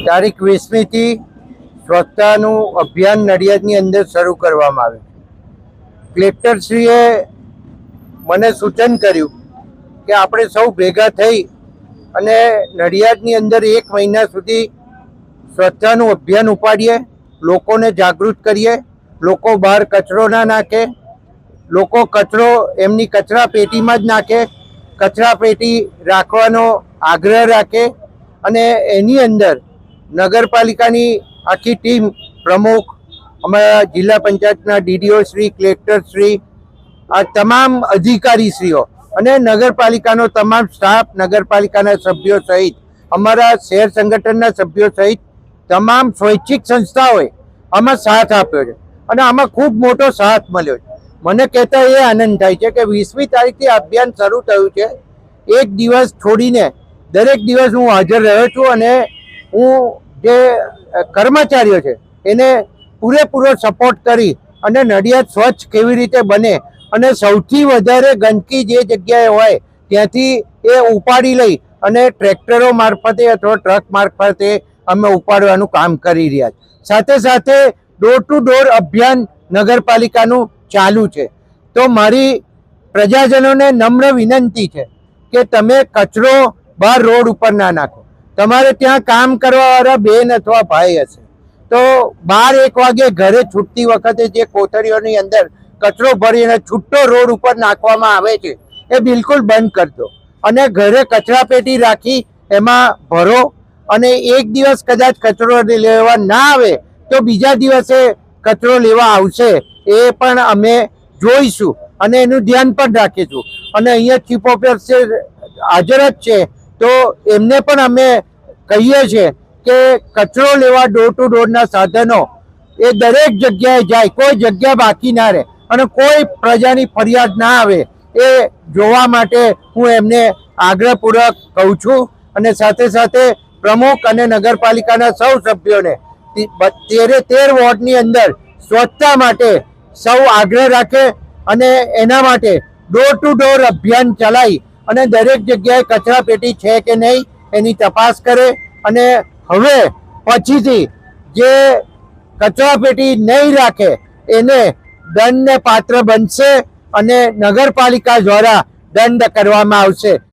તારીખ 20મીથી સ્વચ્છતાનું અભિયાન નડિયાદની અંદર શરૂ કરવામાં આવ્યું. કલેક્ટરશ્રીએ મને સૂચન કર્યું કે આપણે સૌ ભેગા થઈ અને નડિયાદની અંદર 1 મહિના સુધી સ્વચ્છતાનું અભિયાન ઉપાડીએ, લોકોને જાગૃત કરીએ, લોકો બહાર કચરો ના નાખે, લોકો કચરો એમની કચરા પેટીમાં જ નાખે, કચરા પેટી રાખવાનો આગ્રહ રાખે અને એની અંદર નગરપાલિકાની આખી ટીમ, પ્રમુખ, અમારા જિલ્લા પંચાયતના ડીડીઓ શ્રી, કલેક્ટર શ્રી, આ તમામ અધિકારીશ્રીઓ અને નગરપાલિકાનો તમામ સ્ટાફ, નગરપાલિકાના સભ્યો સહિત, અમારા શહેર સંગઠનના સભ્યો સહિત તમામ સ્વૈચ્છિક સંસ્થાઓએ આમાં સાથ આપ્યો છે અને આમાં ખૂબ મોટો સાથ મળ્યો છે. મને કહેતા એ આનંદ થાય છે કે 20મી તારીખથી અભિયાન શરૂ થયું છે. એક દિવસ છોડીને દરેક દિવસ હું હાજર રહ્યો છું અને હું જે કર્મચારીઓ છે એને પૂરેપૂરો સપોર્ટ કરી અને નડિયાદ સ્વચ્છ કેવી રીતે બને અને સૌથી વધારે ગંદકી જે જગ્યાએ હોય ત્યાંથી એ ઉપાડી લઈ અને ટ્રેક્ટરો મારફતે અથવા ટ્રક મારફતે અમે ઉપાડવાનું કામ કરી રહ્યા છીએ. સાથે સાથે ડોર ટુ ડોર અભિયાન નગરપાલિકાનું ચાલુ છે. તો મારી પ્રજાજનોને નમ્ર વિનંતી છે કે તમે કચરો બહાર રોડ ઉપર ના નાખો. તમારે ત્યાં કામ કરવાવાળા બેન અથવા ભાઈ હશે તો 12-1 વાગે ઘરે છૂટતી વખતે જે કોથળીઓની અંદર કચરો ભરીને છૂટો રોડ ઉપર નાખવામાં આવે છે એ બિલકુલ બંધ કરજો અને ઘરે કચરા પેટી રાખી એમાં ભરો. અને એક દિવસ કદાચ કચરો લેવા ના આવે તો બીજા દિવસે કચરો લેવા આવશે એ પણ અમે જોઈશું અને એનું ધ્યાન પણ રાખીશું. અને અહીંયા ચીફ ઓફિસર હાજર જ છે તો એમને પણ અમે કહીએ છીએ કે કચરો લેવા ડોર ટુ ડોરના સાધનો એ દરેક જગ્યાએ જાય, કોઈ જગ્યા બાકી ના રહે અને કોઈ પ્રજાની ફરિયાદ ના આવે એ જોવા માટે હું એમને આગ્રહપૂર્વક કહું છું. અને સાથે સાથે પ્રમુખ અને નગરપાલિકાના સૌ સભ્યોને 13 વોર્ડની અંદર સ્વચ્છતા માટે સૌ આગ્રહ રાખે અને એના માટે ડોર ટુ ડોર અભિયાન ચલાવી અને દરેક જગ્યાએ કચરા પેટી છે કે નહીં એની તપાસ કરે અને હવે પછીથી જે કચરા પેટી નહીં રાખે એને દંડને પાત્ર બનશે અને નગરપાલિકા દ્વારા દંડ કરવામાં આવશે.